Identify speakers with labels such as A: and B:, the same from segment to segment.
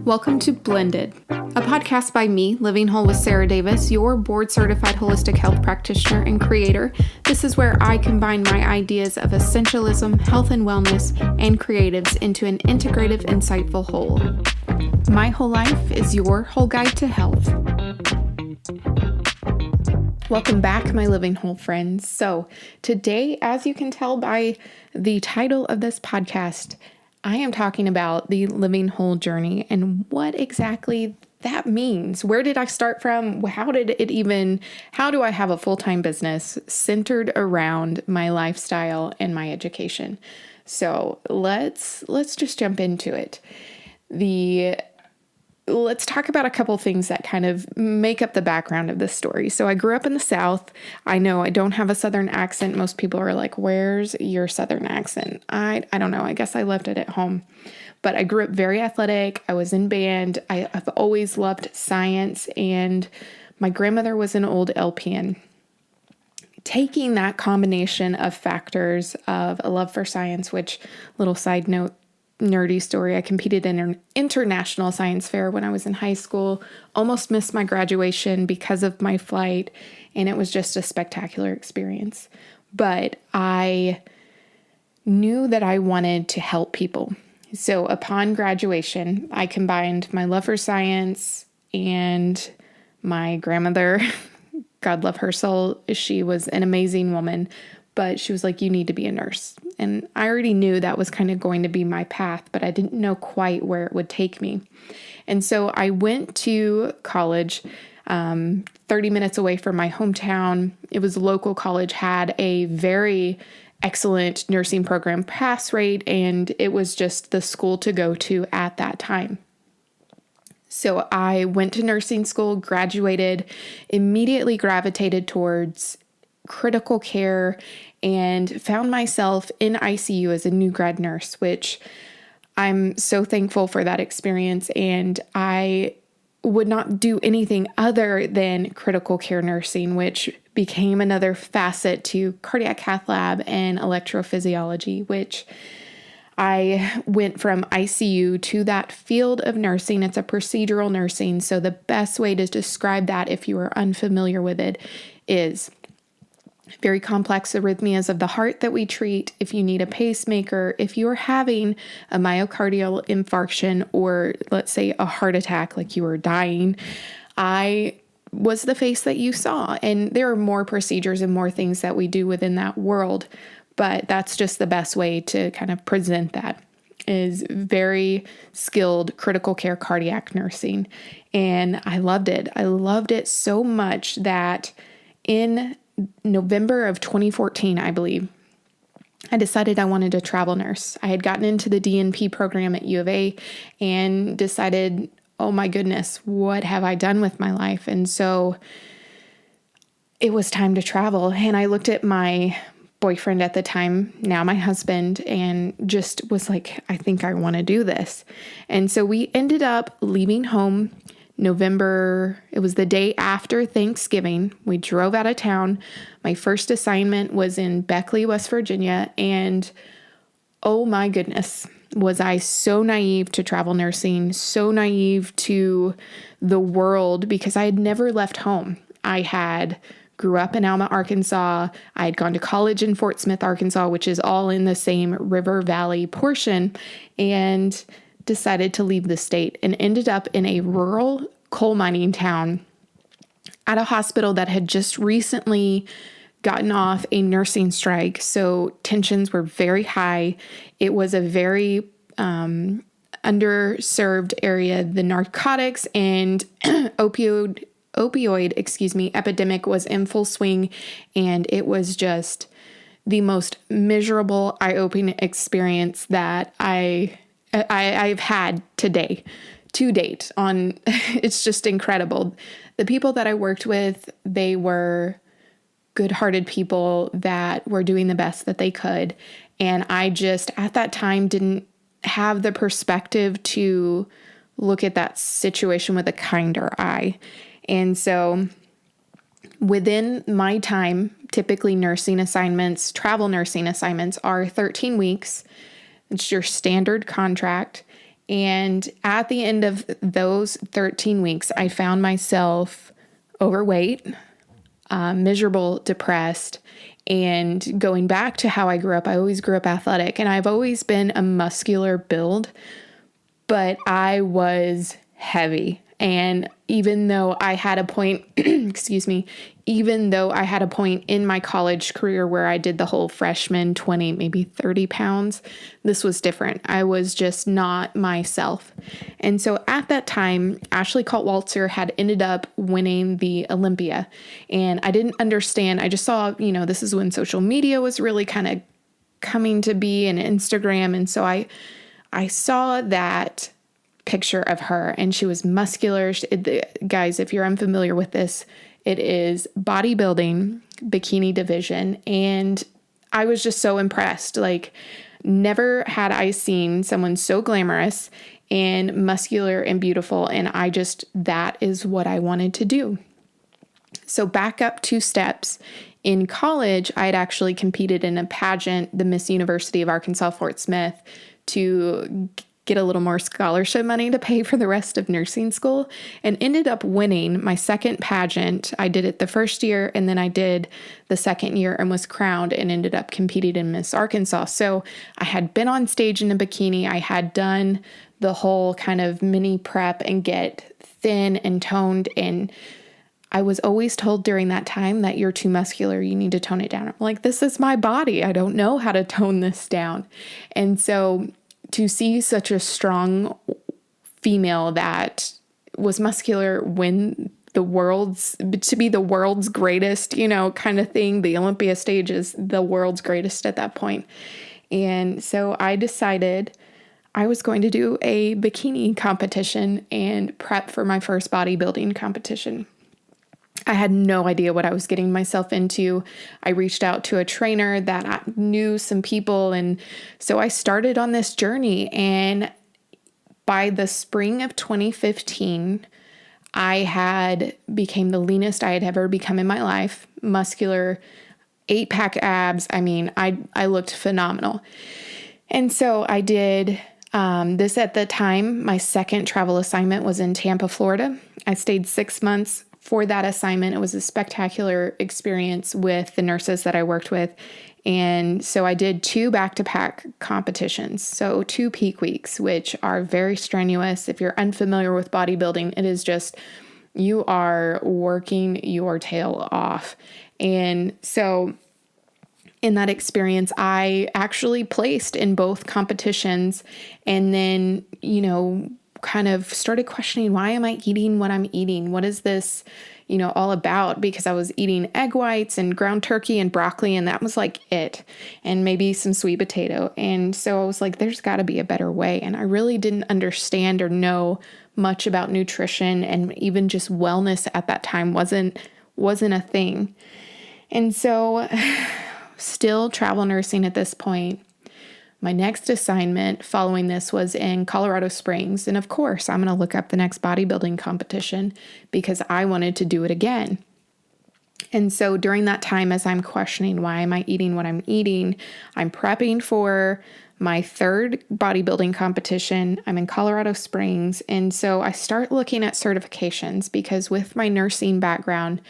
A: Welcome to Blended, a podcast by me, Living Whole with Sarah Davis, your board-certified holistic health practitioner and creator. This is where I combine my ideas of essentialism, health and wellness, and creatives into an integrative, insightful whole. My whole life is your whole guide to health. Welcome back, my Living Whole friends. So today, as you can tell by the title of this podcast, I am talking about the Living Whole journey and what exactly that means. Where did I start from? How do I have a full-time business centered around my lifestyle and my education? So let's just jump into it. Let's talk about a couple things that kind of make up the background of this story. So I grew up in the South. I know I don't have a Southern accent. Most people are like, where's your Southern accent? I don't know. I guess I left it at home. But I grew up very athletic. I was in band. I've always loved science. And my grandmother was an old LPN. Taking that combination of factors of a love for science, which, little side note, nerdy story, I competed in an international science fair when I was in high school, almost missed my graduation because of my flight, and it was just a spectacular experience. But I knew that I wanted to help people. So upon graduation, I combined my love for science and my grandmother. God love her soul. She was an amazing woman, but she was like, you need to be a nurse. And I already knew that was kind of going to be my path, but I didn't know quite where it would take me. And so I went to college 30 minutes away from my hometown. It was a local college, had a very excellent nursing program pass rate, and it was just the school to go to at that time. So I went to nursing school, graduated, immediately gravitated towards critical care, and found myself in ICU as a new grad nurse, which I'm so thankful for that experience. And I would not do anything other than critical care nursing, which became another facet to cardiac cath lab and electrophysiology, which I went from ICU to that field of nursing. It's a procedural nursing. So the best way to describe that, if you are unfamiliar with it, is very complex arrhythmias of the heart that we treat. If you need a pacemaker, if you're having a myocardial infarction, or let's say a heart attack, like you are dying, I was the face that you saw. And there are more procedures and more things that we do within that world, but that's just the best way to kind of present that, is very skilled critical care cardiac nursing. And I loved it. I loved it so much that in November of 2014, I believe, I decided I wanted to travel nurse. I had gotten into the DNP program at U of A and decided, oh my goodness, what have I done with my life? And so it was time to travel. And I looked at my boyfriend at the time, now my husband, and just was like, I think I want to do this. And so we ended up leaving home November. It was the day after Thanksgiving. We drove out of town. My first assignment was in Beckley, West Virginia. And oh my goodness, was I so naive to travel nursing, so naive to the world, because I had never left home. I grew up in Alma, Arkansas. I had gone to college in Fort Smith, Arkansas, which is all in the same river valley portion, and decided to leave the state and ended up in a rural coal mining town at a hospital that had just recently gotten off a nursing strike. So tensions were very high. It was a very underserved area. The narcotics and opioid epidemic was in full swing, and it was just the most miserable, eye-opening experience that I've had to date. It's just incredible. The people that I worked with, they were good-hearted people that were doing the best that they could. And I just, at that time, didn't have the perspective to look at that situation with a kinder eye. And so within my time, typically travel nursing assignments are 13 weeks. It's your standard contract. And at the end of those 13 weeks, I found myself overweight, miserable, depressed, and going back to how I grew up. I always grew up athletic, and I've always been a muscular build, but I was heavy. And even though I had a point, excuse me, even though I had a point in my college career where I did the whole freshman 20, maybe 30 pounds, this was different. I was just not myself. And so at that time, Ashley Waltzer had ended up winning the Olympia. And I didn't understand. I just saw, this is when social media was really kind of coming to be, and Instagram. And so I saw that picture of her, and she was muscular. Guys, if you're unfamiliar with this, it is bodybuilding, bikini division. And I was just so impressed. Like, never had I seen someone so glamorous and muscular and beautiful. And that is what I wanted to do. So back up 2 steps. In college, I had actually competed in a pageant, the Miss University of Arkansas Fort Smith, to get a little more scholarship money to pay for the rest of nursing school, and ended up winning my second pageant. I did it the first year, and then I did the second year and was crowned and ended up competing in Miss Arkansas. So I had been on stage in a bikini. I had done the whole kind of mini prep and get thin and toned, and I was always told during that time that you're too muscular, you need to tone it down. I'm like, this is my body. I don't know how to tone this down. And so to see such a strong female that was muscular win to be the world's greatest, kind of thing. The Olympia stage is the world's greatest at that point. And so I decided I was going to do a bikini competition and prep for my first bodybuilding competition. I had no idea what I was getting myself into. I reached out to a trainer that I knew some people. And so I started on this journey. And by the spring of 2015, I became the leanest I had ever become in my life. Muscular, 8-pack abs. I mean, I looked phenomenal. And so I did this at the time. My second travel assignment was in Tampa, Florida. I stayed 6 months. For that assignment, it was a spectacular experience with the nurses that I worked with. And so I did 2 back-to-back competitions. So 2 peak weeks, which are very strenuous. If you're unfamiliar with bodybuilding, it is just, you are working your tail off. And so in that experience, I actually placed in both competitions, and then, kind of started questioning, why am I eating what I'm eating? What is this, all about? Because I was eating egg whites and ground turkey and broccoli, and that was like it, and maybe some sweet potato. And so I was like, there's got to be a better way. And I really didn't understand or know much about nutrition, and even just wellness at that time wasn't a thing. And so still travel nursing at this point. My next assignment following this was in Colorado Springs. And of course, I'm going to look up the next bodybuilding competition because I wanted to do it again. And so during that time, as I'm questioning, why am I eating what I'm eating? I'm prepping for my third bodybuilding competition. I'm in Colorado Springs. And so I start looking at certifications because with my nursing background,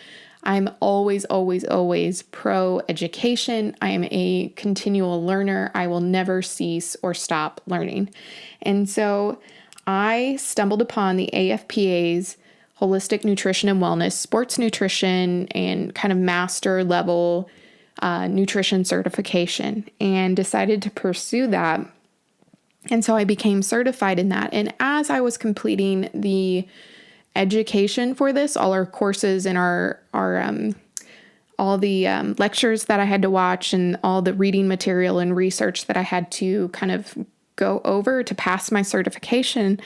A: I'm always, always, always pro education. I am a continual learner. I will never cease or stop learning. And so I stumbled upon the AFPA's Holistic Nutrition and Wellness, Sports Nutrition, and kind of master level nutrition certification, and decided to pursue that. And so I became certified in that. And as I was completing the education for this, all our courses and all the lectures that I had to watch and all the reading material and research that I had to kind of go over to pass my certification,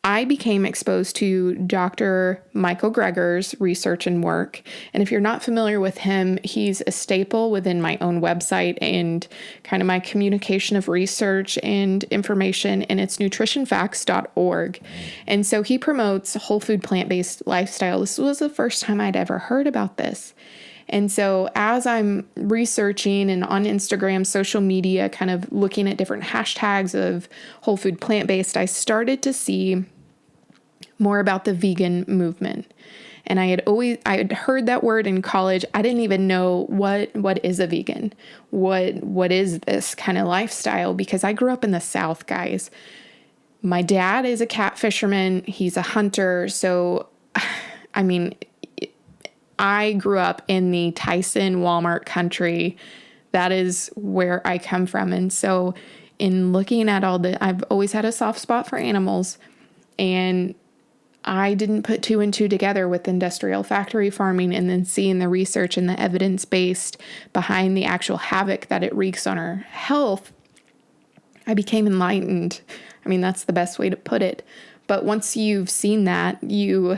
A: I became exposed to Dr. Michael Greger's research and work. And if you're not familiar with him, he's a staple within my own website and kind of my communication of research and information, and it's nutritionfacts.org. And so he promotes whole food, plant-based lifestyle. This was the first time I'd ever heard about this. And so as I'm researching and on Instagram, social media, kind of looking at different hashtags of whole food plant-based, I started to see more about the vegan movement. And I had heard that word in college. I didn't even know what is a vegan? What is this kind of lifestyle? Because I grew up in the South, guys. My dad is a cat fisherman. He's a hunter. So, I mean, I grew up in the Tyson Walmart country. That is where I come from. And so in looking at I've always had a soft spot for animals, and I didn't put two and two together with industrial factory farming and then seeing the research and the evidence-based behind the actual havoc that it wreaks on our health. I became enlightened. I mean, that's the best way to put it. But once you've seen that, you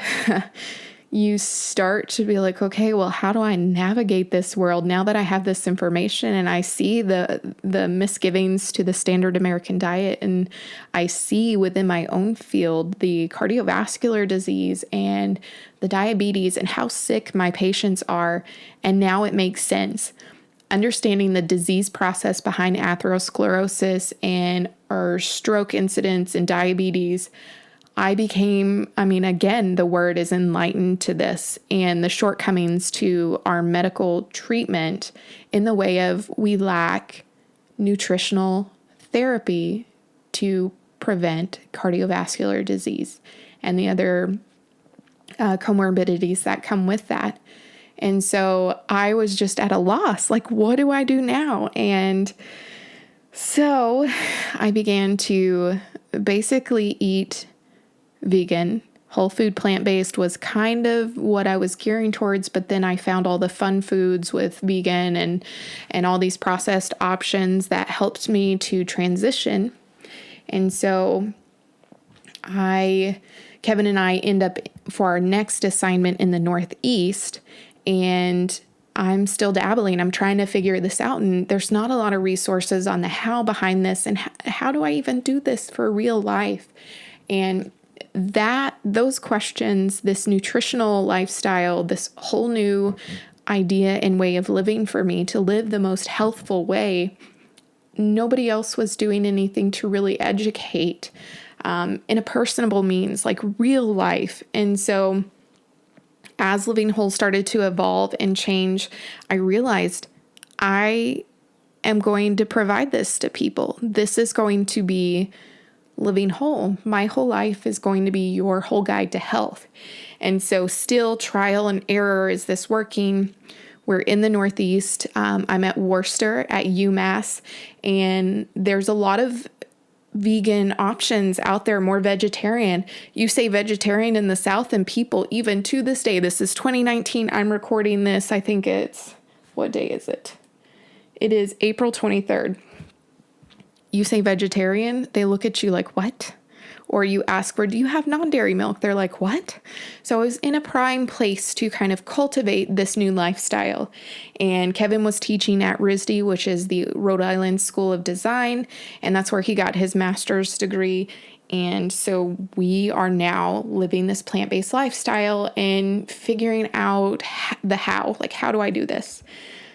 A: start to be like, okay, well, how do I navigate this world now that I have this information and I see the misgivings to the standard American diet, and I see within my own field the cardiovascular disease and the diabetes and how sick my patients are. And now it makes sense. Understanding the disease process behind atherosclerosis and our stroke incidence and diabetes, again, the word is enlightened to this and the shortcomings to our medical treatment in the way of we lack nutritional therapy to prevent cardiovascular disease and the other comorbidities that come with that. And so I was just at a loss, like, what do I do now? And so I began to basically eat vegan. Whole food plant-based was kind of what I was gearing towards, but then I found all the fun foods with vegan and all these processed options that helped me to transition. And so Kevin and I end up for our next assignment in the Northeast, and I'm still dabbling. I'm trying to figure this out, and there's not a lot of resources on the how behind this, and how do I even do this for real life? And those questions, this nutritional lifestyle, this whole new idea and way of living for me to live the most healthful way, nobody else was doing anything to really educate in a personable means, like real life. And so as Living Whole started to evolve and change, I realized I am going to provide this to people. This is going to be Living Whole. My whole life is going to be your whole guide to health. And so still trial and error. Is this working? We're in the Northeast. I'm at Worcester at UMass, and there's a lot of vegan options out there, more vegetarian. You say vegetarian in the South, and people, even to this day, this is 2019. I'm recording this. I think what day is it? It is April 23rd. You say vegetarian, they look at you like, what? Or you ask for, do you have non-dairy milk? They're like, what? So I was in a prime place to kind of cultivate this new lifestyle. And Kevin was teaching at RISD, which is the Rhode Island School of Design. And that's where he got his master's degree. And so we are now living this plant-based lifestyle and figuring out the how, like, how do I do this?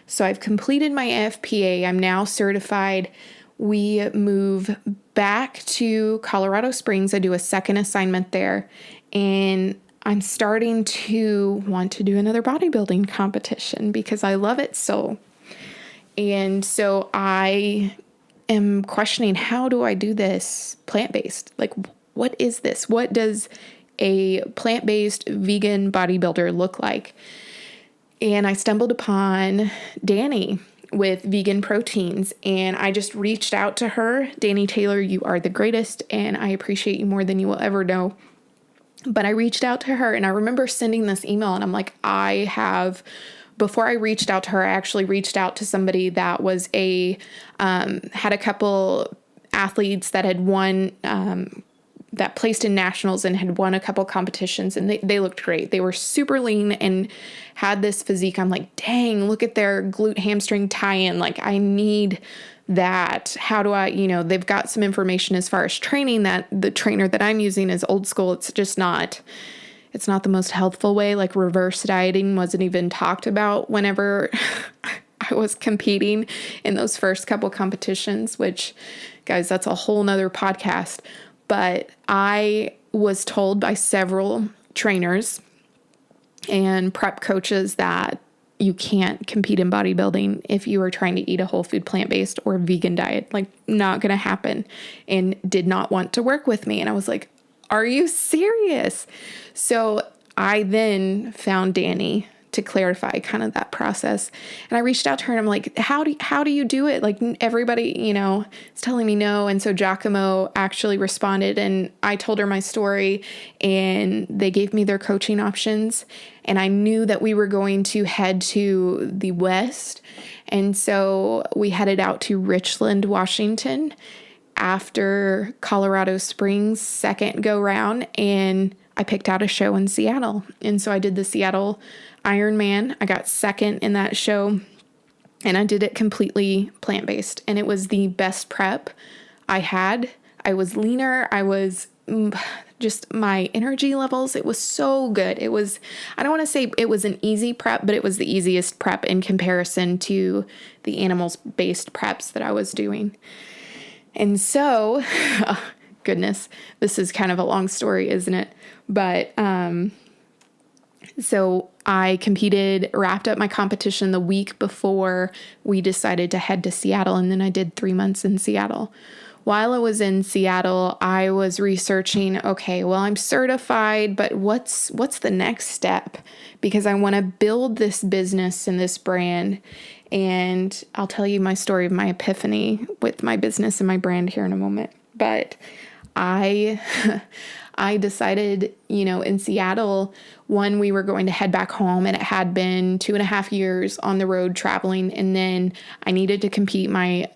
A: So I've completed my FPA. I'm now certified. We move back to Colorado Springs. I do a second assignment there, and I'm starting to want to do another bodybuilding competition because I love it so. And so I am questioning, how do I do this plant-based? Like, what is this? What does a plant-based vegan bodybuilder look like? And I stumbled upon Danny with Vegan Proteins, and I just reached out to her. Danny Taylor, you are the greatest, and I appreciate you more than you will ever know. But I reached out to her, and I remember sending this email, and I'm like, before I reached out to her, I actually reached out to somebody that was had a couple athletes that had won, that placed in nationals and had won a couple competitions, and they looked great. They were super lean and had this physique. I'm like, dang, look at their glute hamstring tie-in. Like, I need that. How do I, they've got some information as far as training that the trainer that I'm using is old school. It's It's not the most healthful way. Like reverse dieting wasn't even talked about whenever I was competing in those first couple competitions, which, guys, that's a whole nother podcast. But I was told by several trainers and prep coaches that you can't compete in bodybuilding if you are trying to eat a whole food, plant-based or vegan diet. Like, not going to happen, and did not want to work with me. And I was like, are you serious? So I then found Danny to clarify kind of that process. And I reached out to her and I'm like, how do you do it? Like, everybody, is telling me no. And so Giacomo actually responded, and I told her my story, and they gave me their coaching options. And I knew that we were going to head to the West. And so we headed out to Richland, Washington after Colorado Springs' second go round, and I picked out a show in Seattle. And so I did the Seattle Ironman. I got second in that show, and I did it completely plant-based. And it was the best prep I had. I was leaner. I was just my energy levels. It was so good. It was, I don't want to say it was an easy prep, but it was the easiest prep in comparison to the animals-based preps that I was doing. And so, oh, goodness, this is kind of a long story, isn't it? But, so I competed, wrapped up my competition the week before we decided to head to Seattle. And then I did 3 months in Seattle. While I was in Seattle, I was researching, okay, well, I'm certified, but what's the next step? Because I want to build this business and this brand. And I'll tell you my story of my epiphany with my business and my brand here in a moment. But I decided, in Seattle, one, we were going to head back home, and it had been 2.5 years on the road traveling. And then I needed to complete my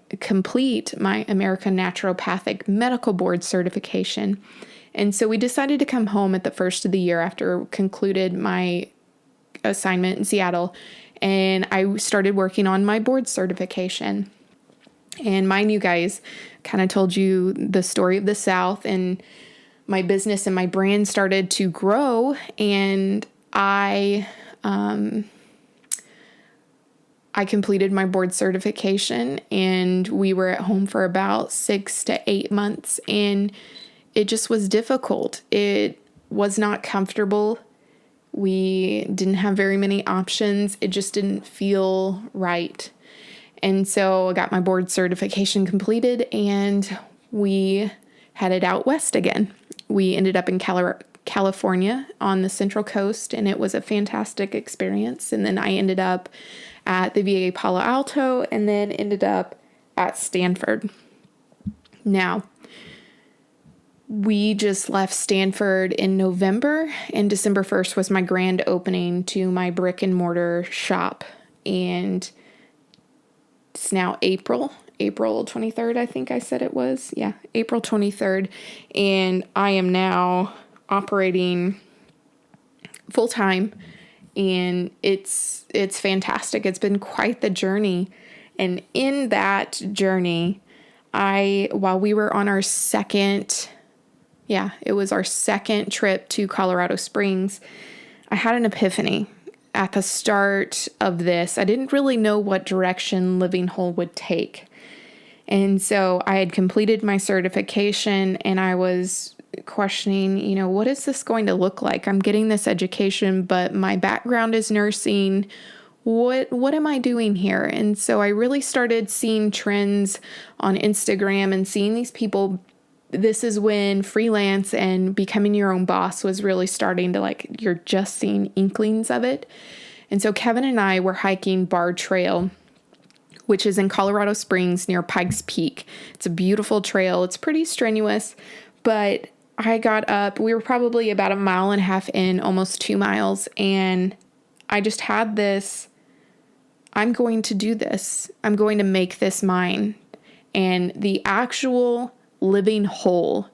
A: American Naturopathic Medical Board certification. And so we decided to come home at the first of the year after concluded my assignment in Seattle. And I started working on my board certification. And mind you guys, kind of told you the story of the South, and my business and my brand started to grow. And I completed my board certification, and we were at home for about 6 to 8 months, and it just was difficult. It was not comfortable. We didn't have very many options. It just didn't feel right. And so I got my board certification completed, and we headed out west again. We ended up in California on the Central Coast, and it was a fantastic experience. And then I ended up at the VA Palo Alto, and then ended up at Stanford. Now, we just left Stanford in November, and December 1st was my grand opening to my brick and mortar shop. And it's now April 23rd, I think I said it was. Yeah, April 23rd. And I am now operating full time, and it's fantastic. It's been quite the journey. And in that journey, while we were on our second trip to Colorado Springs, I had an epiphany. At the start of this, I didn't really know what direction Living Whole would take. And so I had completed my certification, and I was questioning, what is this going to look like? I'm getting this education, but my background is nursing. What am I doing here? And so I really started seeing trends on Instagram and seeing these people. This is when freelance and becoming your own boss was really starting to, you're just seeing inklings of it. And so Kevin and I were hiking Bar Trail, which is in Colorado Springs near Pikes Peak. It's a beautiful trail. It's pretty strenuous, but I got up. We were probably about 1.5 miles in, almost 2 miles. And I just had this, I'm going to do this. I'm going to make this mine. And the actual Living Whole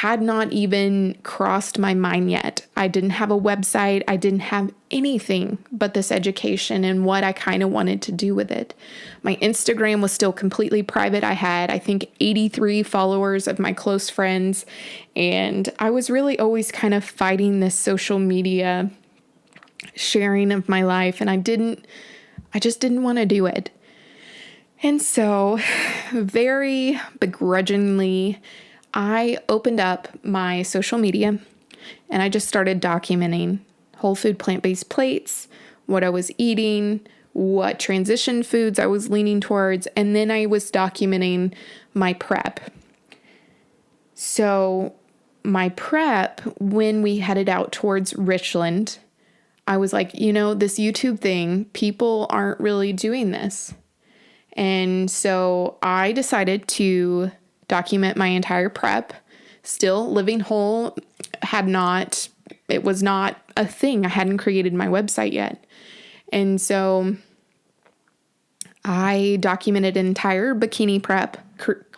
A: had not even crossed my mind yet. I didn't have a website. I didn't have anything but this education and what I kind of wanted to do with it. My Instagram was still completely private. I had, I think, 83 followers of my close friends. And I was really always kind of fighting this social media sharing of my life. And I just didn't want to do it. And so very begrudgingly, I opened up my social media and I just started documenting whole food plant-based plates, what I was eating, what transition foods I was leaning towards, and then I was documenting my prep. So my prep, when we headed out towards Richland, I was like, this YouTube thing, people aren't really doing this. And so I decided to document my entire prep. Still, living whole it was not a thing. I hadn't created my website yet. And so I documented an entire bikini prep,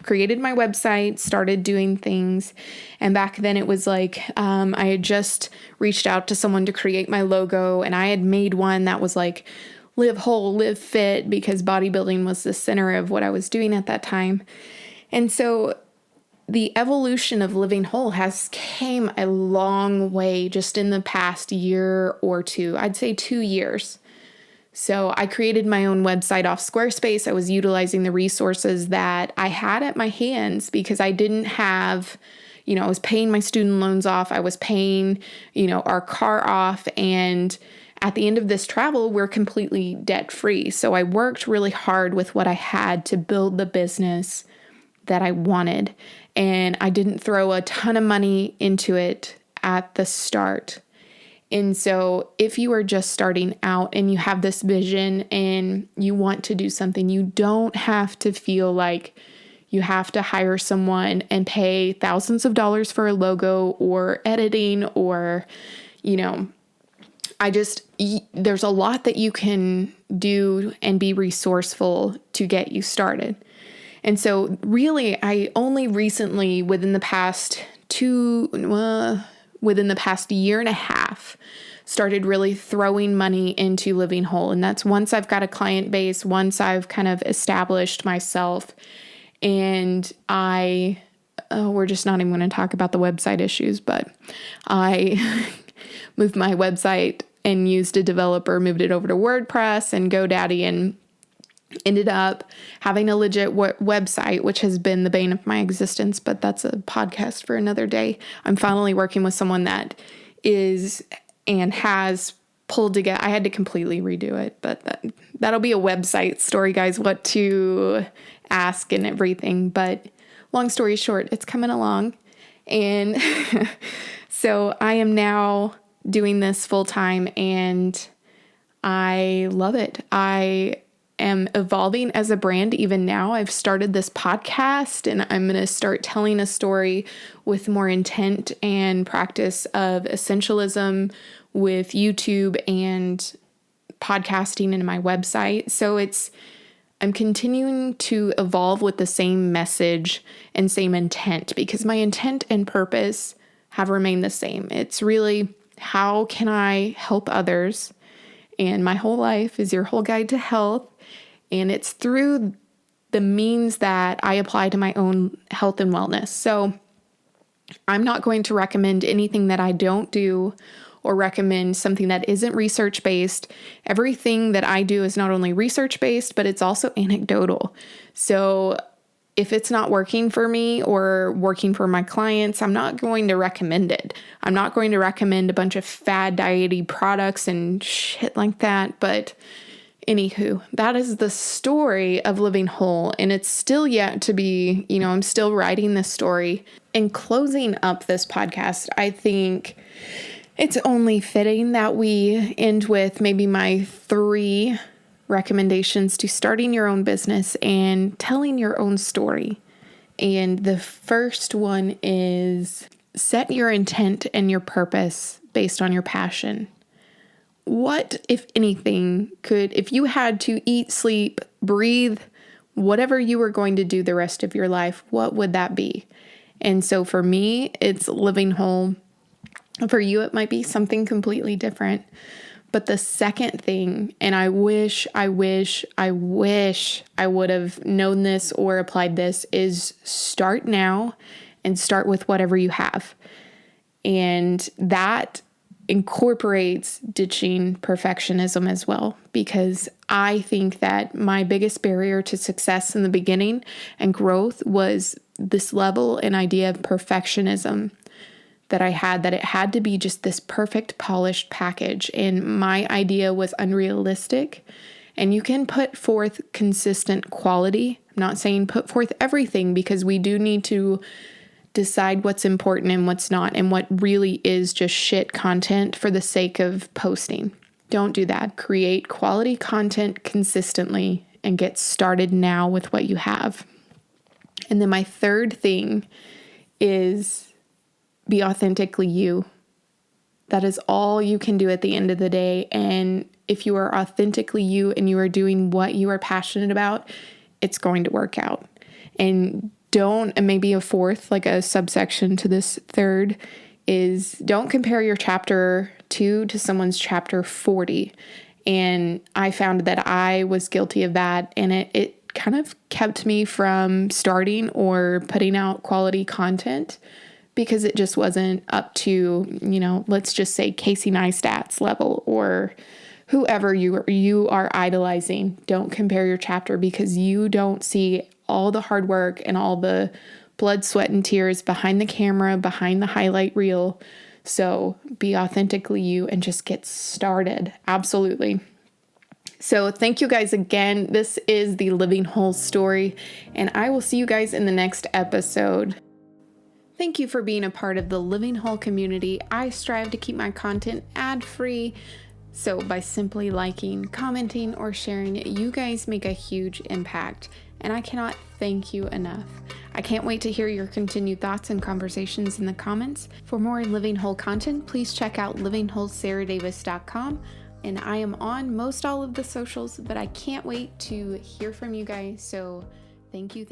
A: created my website, started doing things. And back then it was like, I had just reached out to someone to create my logo, and I had made one that was like, live whole, live fit, because bodybuilding was the center of what I was doing at that time. And so the evolution of living whole has came a long way just in the past year or two. I'd say 2 years. So I created my own website off Squarespace. I was utilizing the resources that I had at my hands because I didn't have, I was paying my student loans off. I was paying, our car off. And at the end of this travel, we're completely debt free. So I worked really hard with what I had to build the business that I wanted. And I didn't throw a ton of money into it at the start. And so if you are just starting out and you have this vision and you want to do something, you don't have to feel like you have to hire someone and pay thousands of dollars for a logo or editing or, there's a lot that you can do and be resourceful to get you started. And so really, I only recently within the past year and a half, started really throwing money into living whole. And that's once I've got a client base, once I've kind of established myself, and we're just not even going to talk about the website issues, but I moved my website and used a developer, moved it over to WordPress and GoDaddy, and ended up having a legit website, which has been the bane of my existence, but that's a podcast for another day. I'm finally working with someone that is and has pulled together. I had to completely redo it, but that'll be a website story, guys, what to ask and everything. But long story short, it's coming along. And so I am now doing this full time and I love it. I am evolving as a brand even now. I've started this podcast and I'm going to start telling a story with more intent and practice of essentialism with YouTube and podcasting and my website. So I'm continuing to evolve with the same message and same intent because my intent and purpose have remained the same. It's really, how can I help others? And my whole life is your whole guide to health. And it's through the means that I apply to my own health and wellness. So I'm not going to recommend anything that I don't do or recommend something that isn't research-based. Everything that I do is not only research-based, but it's also anecdotal. So if it's not working for me or working for my clients, I'm not going to recommend it. I'm not going to recommend a bunch of fad diety products and shit like that. But anywho, that is the story of living whole. And it's still yet to be, I'm still writing this story. In closing up this podcast, I think it's only fitting that we end with maybe my 3 recommendations to starting your own business and telling your own story. And the first one is set your intent and your purpose based on your passion. What, if anything, if you had to eat, sleep, breathe, whatever you were going to do the rest of your life, what would that be? And so for me, it's living whole. For you, it might be something completely different. But the second thing, and I wish I would have known this or applied this, is start now and start with whatever you have. And that incorporates ditching perfectionism as well, because I think that my biggest barrier to success in the beginning and growth was this level and idea of perfectionism that I had, that it had to be just this perfect polished package. And my idea was unrealistic. And you can put forth consistent quality. I'm not saying put forth everything, because we do need to decide what's important and what's not, and what really is just shit content for the sake of posting. Don't do that. Create quality content consistently and get started now with what you have. And then my third thing is be authentically you. That is all you can do at the end of the day. And if you are authentically you and you are doing what you are passionate about, it's going to work out. And maybe a fourth, like a subsection to this third, is don't compare your chapter 2 to someone's chapter 40. And I found that I was guilty of that. And it kind of kept me from starting or putting out quality content, because it just wasn't up to, let's just say Casey Neistat's level or whoever you are idolizing. Don't compare your chapter, because you don't see all the hard work and all the blood, sweat, and tears behind the camera, behind the highlight reel. So be authentically you and just get started. Absolutely. So thank you guys again. This is the Living Whole story, and I will see you guys in the next episode. Thank you for being a part of the Living Whole community. I strive to keep my content ad-free. So by simply liking, commenting, or sharing it, you guys make a huge impact. And I cannot thank you enough. I can't wait to hear your continued thoughts and conversations in the comments. For more Living Whole content, please check out livingwholesarahdavis.com. And I am on most all of the socials, but I can't wait to hear from you guys. So thank you.